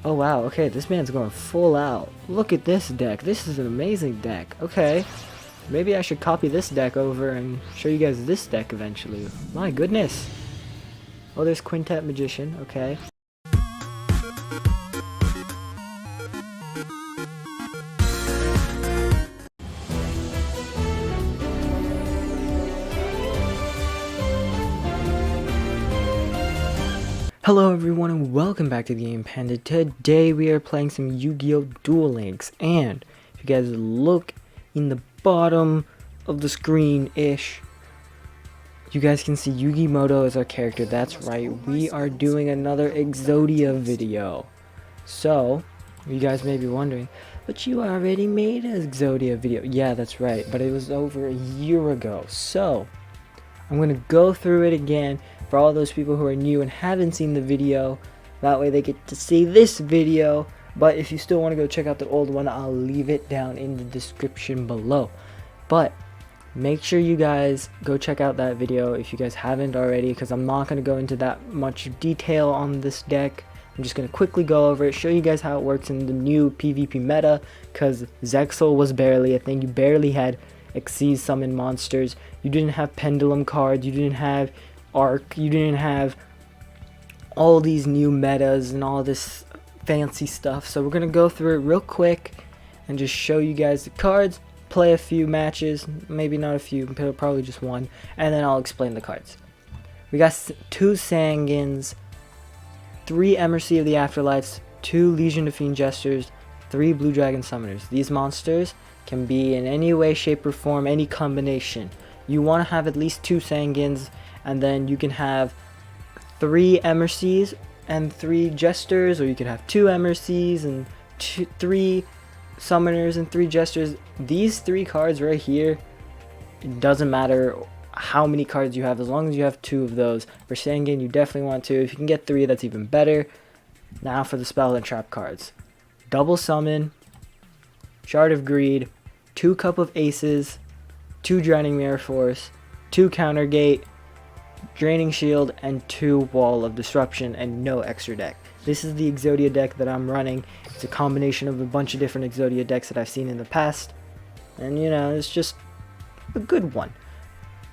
Oh wow, okay, this man's going full out. Look at this deck. This is an amazing deck. Okay. Maybe I should copy this deck over and show you guys this deck eventually. My goodness. Oh, there's Quintet Magician. Okay. Hello everyone and welcome back to the Game Panda. Today we are playing some Yu-Gi-Oh! Duel Links, and if you guys look in the bottom of the screen-ish, you guys can see Yugi Moto as our character. That's right, we are doing another Exodia video. So, you guys may be wondering, but you already made an Exodia video. Yeah, that's right, but it was over a year ago. So, I'm going to go through it again for all those people who are new and haven't seen the video. That way they get to see this video. But if you still want to go check out the old one, I'll leave it down in the description below. But make sure you guys go check out that video if you guys haven't already, because I'm not going to go into that much detail on this deck. I'm just going to quickly go over it, show you guys how it works in the new PvP meta, because Zexal was barely a thing. You barely had Xyz summon monsters. You didn't have Pendulum cards. You didn't have Arc. You didn't have all these new metas and all this fancy stuff. So we're going to go through it real quick and just show you guys the cards, play a few matches, maybe not a few, probably just one, and then I'll explain the cards. We got 2 Sangins, 3 Emercy of the Afterlives, 2 Legion of Fiend Jesters, 3 Blue Dragon Summoners. These monsters can be in any way, shape, or form, any combination. You want to have at least 2 Sangins, and then you can have 3 Emercies and 3 Jesters, or you could have 2 Emercies and 3 Summoners and 3 Jesters. These 3 cards right here, it doesn't matter how many cards you have, as long as you have 2 of those. For Sangin, you definitely want 2. If you can get 3, that's even better. Now for the spell and trap cards. Double Summon, Shard of Greed, 2 Cup of Aces, 2 Drowning Mirror Force, 2 Counter Gate, Draining Shield, and 2 Wall of Disruption, and no extra deck. This is the Exodia deck that I'm running. It's a combination of a bunch of different Exodia decks that I've seen in the past, and you know, it's just a good one.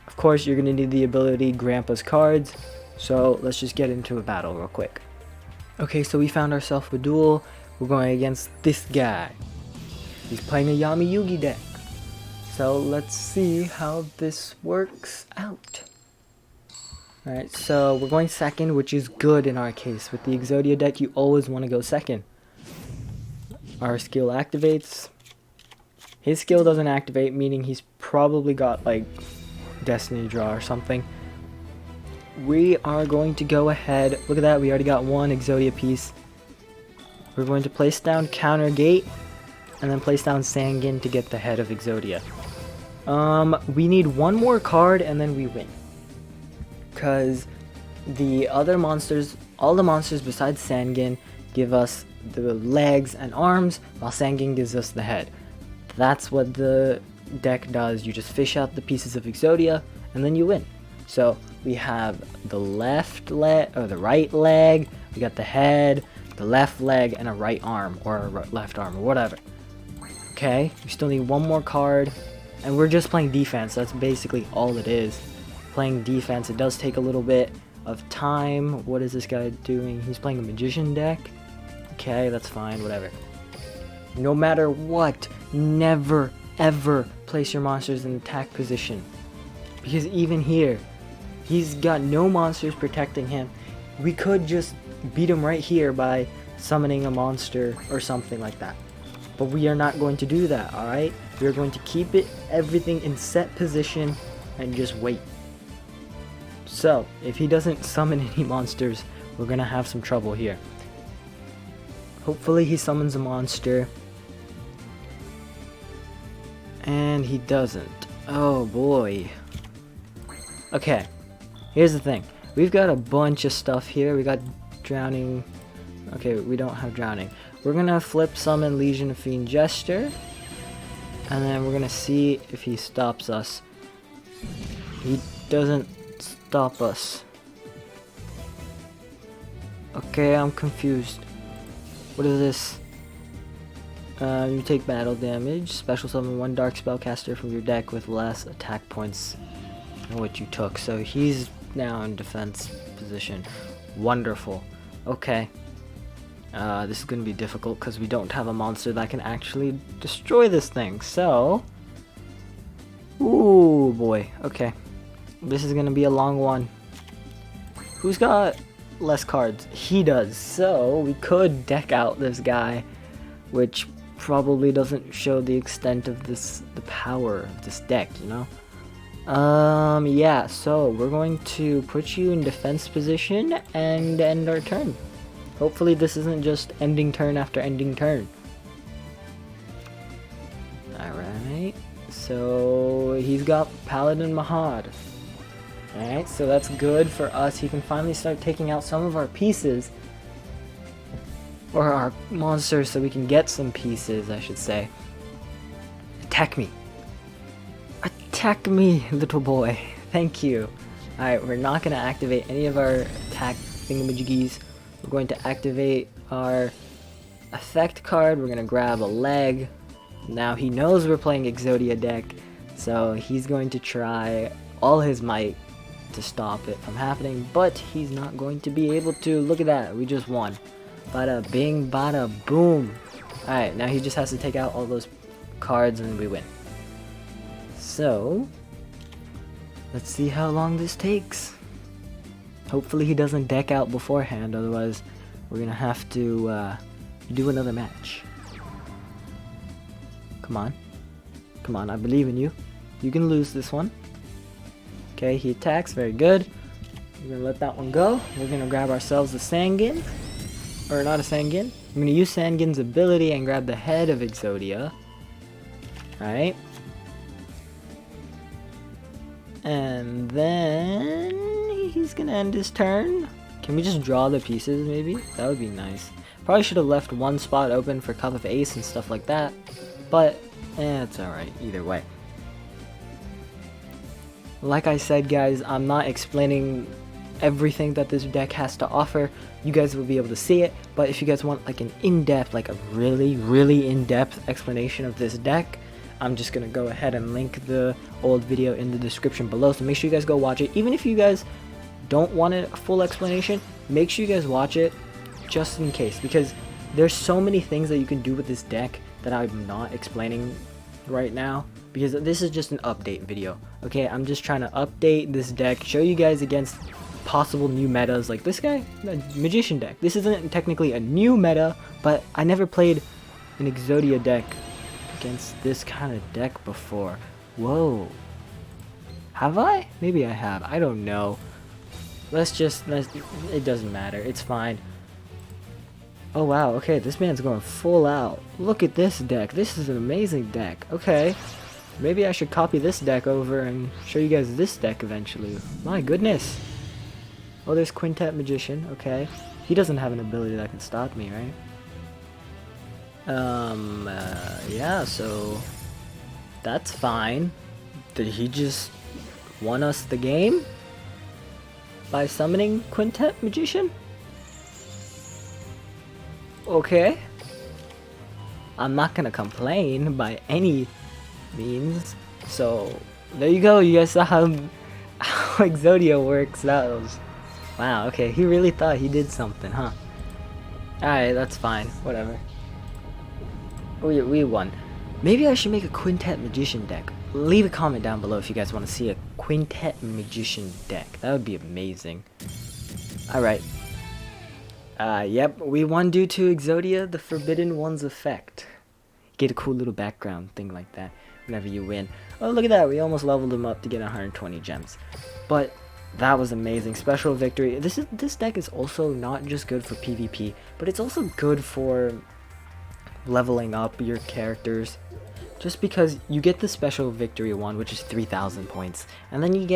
Of course, you're going to need the ability Grandpa's cards, so let's just get into a battle real quick. Okay, so we found ourselves a duel. We're going against this guy. He's playing a Yami Yugi deck. So let's see how this works out. Alright, so we're going second, which is good in our case. With the Exodia deck, you always want to go second. Our skill activates. His skill doesn't activate, meaning he's probably got like Destiny Draw or something. We are going to go ahead. Look at that, we already got 1 Exodia piece. We're going to place down Counter Gate, and then place down Sangin to get the head of Exodia. We need 1 more card, and then we win. Because the other monsters, all the monsters besides Sangin, give us the legs and arms, while Sangin gives us the head. That's what the deck does. You just fish out the pieces of Exodia, and then you win. So we have the left leg, or the right leg, we got the head, the left leg, and a right arm, or a left arm, or whatever. Okay, we still need 1 more card, and we're just playing defense. That's basically all it is. Playing defense. It does take a little bit of time. What is this guy doing? He's playing a magician deck. Okay, that's fine, whatever. No matter what, never ever place your monsters in attack position, because even here, he's got no monsters protecting him. We could just beat him right here by summoning a monster or something like that, but we are not going to do that. Alright, we are going to keep everything in set position and just wait. So if he doesn't summon any monsters, we're gonna have some trouble here. Hopefully he summons a monster, and he doesn't. Oh boy. Okay, here's the thing. We've got a bunch of stuff here. We got Drowning. Okay, we don't have Drowning. We're gonna flip summon Legion of Fiend Jester, and then we're gonna see if he stops us. He doesn't stop us. Okay, I'm confused. What is this? You take battle damage. Special summon one dark spellcaster from your deck with less attack points than what you took. So he's now in defense position. Wonderful. Okay. This is going to be difficult because we don't have a monster that can actually destroy this thing. So, ooh boy. Okay. This is going to be a long one. Who's got less cards? He does. So we could deck out this guy, which probably doesn't show the extent of the power of this deck, you know? Yeah, so we're going to put you in defense position and end our turn. Hopefully this isn't just ending turn after ending turn. Alright, so he's got Paladin Mahad. Alright, so that's good for us. He can finally start taking out some of our pieces. Or our monsters, so we can get some pieces, I should say. Attack me. Attack me, little boy. Thank you. Alright, we're not going to activate any of our attack thingamajiggies. We're going to activate our effect card. We're going to grab a leg. Now he knows we're playing Exodia deck, so he's going to try all his might to stop it from happening, but he's not going to be able to. Look at that, we just won. Bada bing, bada boom. Alright, now he just has to take out all those cards and we win. So, let's see how long this takes. Hopefully he doesn't deck out beforehand, otherwise we're gonna have to do another match. Come on. Come on, I believe in you. You can lose this one. Okay, he attacks, very good. We're gonna let that one go. We're gonna grab ourselves a Sangin. Or not a Sangin. I'm gonna use Sangin's ability and grab the head of Exodia. Alright. And then he's gonna end his turn. Can we just draw the pieces maybe? That would be nice. Probably should have left one spot open for Cup of Ace and stuff like that. But, it's alright either way. Like I said, guys, I'm not explaining everything that this deck has to offer. You guys will be able to see it, but if you guys want like an in-depth, like a really in-depth explanation of this deck, I'm just gonna go ahead and link the old video in the description below, so make sure you guys go watch it. Even if you guys don't want a full explanation, make sure you guys watch it just in case, because there's so many things that you can do with this deck that I'm not explaining right now, because this is just an update video. Okay, I'm just trying to update this deck, show you guys against possible new metas like this guy, the Magician deck. This isn't technically a new meta, but I never played an Exodia deck against this kind of deck before. Whoa. Have I? Maybe I have. I don't know. It doesn't matter. It's fine. Oh wow, okay, this man's going full out. Look at this deck. This is an amazing deck. Okay. Maybe I should copy this deck over and show you guys this deck eventually. My goodness. Oh, there's Quintet Magician. Okay. He doesn't have an ability that can stop me, right? Yeah, so that's fine. Did he just won us the game by summoning Quintet Magician? Okay. I'm not gonna complain by any means. So there you go. You guys saw how Exodia works. That was wow. Okay, he really thought he did something, huh? Alright, that's fine. Whatever. We won. Maybe I should make a Quintet Magician deck. Leave a comment down below if you guys want to see a Quintet Magician deck. That would be amazing. Alright. Yep, we won due to Exodia, the Forbidden One's effect. Get a cool little background thing like that whenever you win. Oh, look at that. We almost leveled him up to get 120 gems. But that was amazing. Special victory. This deck is also not just good for PvP, but it's also good for leveling up your characters. Just because you get the special victory one, which is 3,000 points, and then you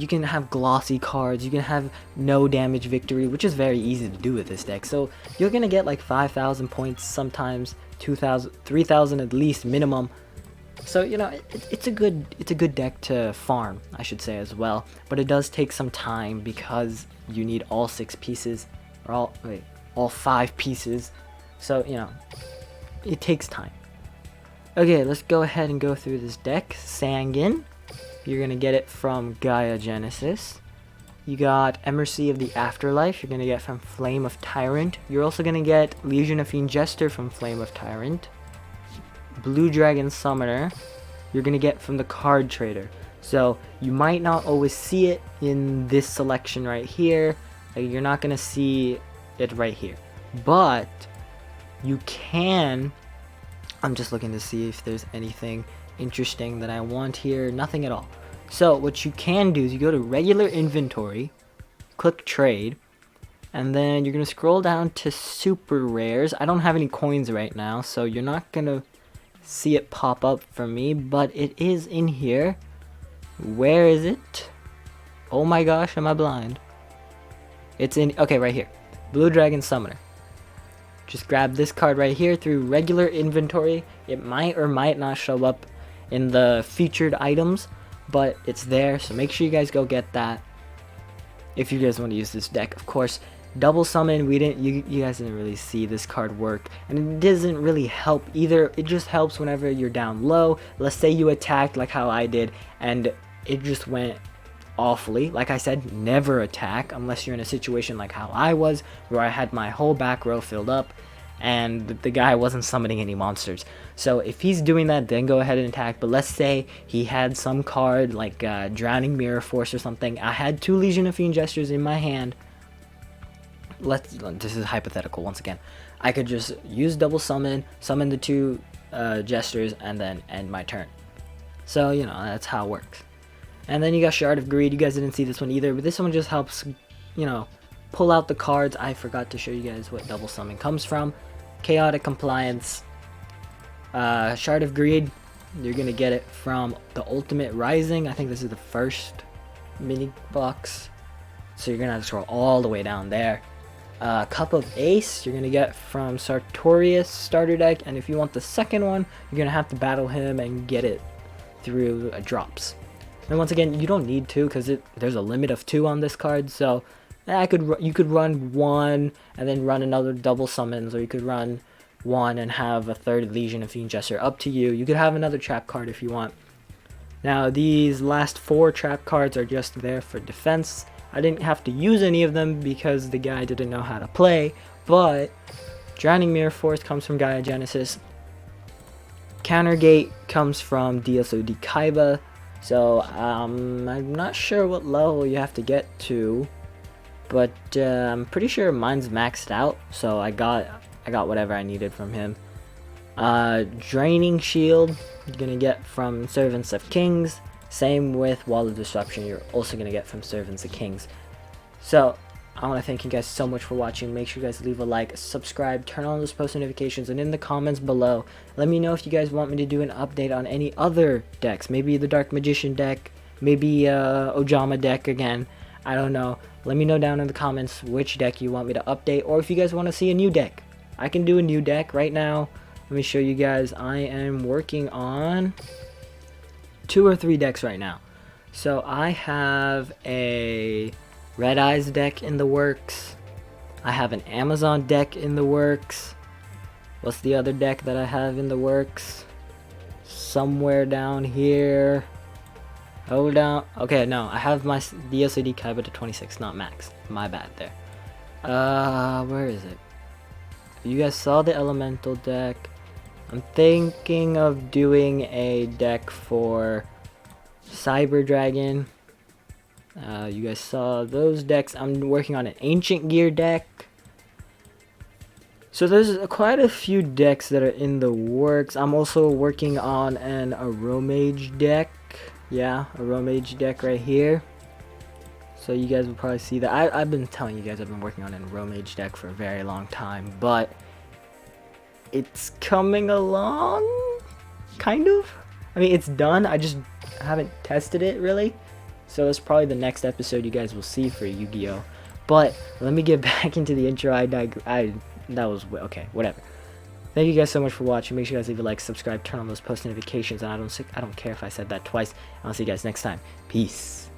can have glossy cards, you can have no damage victory, which is very easy to do with this deck. So you're gonna get like 5,000 points sometimes, 2,000, 3,000 at least minimum. So you know it's a good deck to farm, I should say, as well. But it does take some time because you need all 6 pieces, or all 5 pieces. So, you know, it takes time. Okay, let's go ahead and go through this deck. Sangin. You're going to get it from Gaia Genesis. You got Emercy of the Afterlife. You're going to get from Flame of Tyrant. You're also going to get Legion of Fiend Jester from Flame of Tyrant. Blue Dragon Summoner. You're going to get from the Card Trader. So you might not always see it in this selection right here. Like, you're not going to see it right here. But you can... I'm just looking to see if there's anything interesting that I want here. Nothing at all. So what you can do is you go to regular inventory, click trade, and then you're going to scroll down to super rares. I don't have any coins right now, so you're not going to see it pop up for me, but it is in here. Where is it? Oh my gosh, am I blind? It's in, okay, right here. Blue Dragon Summoner. Just grab this card right here through regular inventory. It might or might not show up in the featured items, but it's there, so make sure you guys go get that if you guys want to use this deck. Of course, double summon, you guys didn't really see this card work, and it doesn't really help either. It just helps whenever you're down low. Let's say you attacked like how I did and it just went awfully. Like I said, never attack unless you're in a situation like how I was, where I had my whole back row filled up and the guy wasn't summoning any monsters. So if he's doing that, then go ahead and attack. But let's say he had some card like Drowning Mirror Force or something. I had 2 Legion of Fiend Gestures in my hand. This is hypothetical once again. I could just use double summon the 2 gestures, and then end my turn. So, you know, that's how it works. And then you got Shard of Greed. You guys didn't see this one either, but this one just helps, you know, pull out the cards. I forgot to show you guys what double summon comes from. Chaotic Compliance. Shard of Greed, you're going to get it from the Ultimate Rising. I think this is the first mini box. So you're going to have to scroll all the way down there. Cup of Ace, you're going to get from Sartorius starter deck. And if you want the second one, you're going to have to battle him and get it through drops. And once again, you don't need to, because there's a limit of 2 on this card. So you could run 1 and then run another double summons, or you could run 1 and have a 3rd Legion of Fiend Jester. Up to you. You could have another trap card if you want. Now these last 4 trap cards are just there for defense. I didn't have to use any of them because the guy didn't know how to play, but Drowning Mirror Force comes from Gaia Genesis. Countergate comes from DSOD Kaiba. So I'm not sure what level you have to get to, but I'm pretty sure mine's maxed out, so I got whatever I needed from him. Draining Shield, you're gonna get from Servants of Kings. Same with Wall of Disruption, you're also gonna get from Servants of Kings. So I want to thank you guys so much for watching. Make sure you guys leave a like, subscribe, turn on those post notifications, and in the comments below, let me know if you guys want me to do an update on any other decks. Maybe the Dark Magician deck, maybe Ojama deck again. I don't know. Let me know down in the comments which deck you want me to update, or if you guys want to see a new deck. I can do a new deck right now. Let me show you guys. I am working on 2 or 3 decks right now. So I have a Red Eyes deck in the works. I have an Amazon deck in the works. What's the other deck that I have in the works? Somewhere down here. Hold on. Okay, no, I have my DSOD Kaiba to 26, not max. My bad there. Where is it? You guys saw the Elemental deck. I'm thinking of doing a deck for Cyber Dragon. You guys saw those decks. I'm working on an Ancient Gear deck. So there's quite a few decks that are in the works. I'm also working on an Aromage deck. Yeah, Aromage deck right here. So you guys will probably see that. I've been telling you guys I've been working on an Aromage deck for a very long time, but it's coming along, kind of. I mean, it's done. I just haven't tested it really. So it's probably the next episode you guys will see for Yu-Gi-Oh! But let me get back into the intro. That was okay. Whatever. Thank you guys so much for watching. Make sure you guys leave a like, subscribe, turn on those post notifications, and I don't care if I said that twice. I'll see you guys next time. Peace.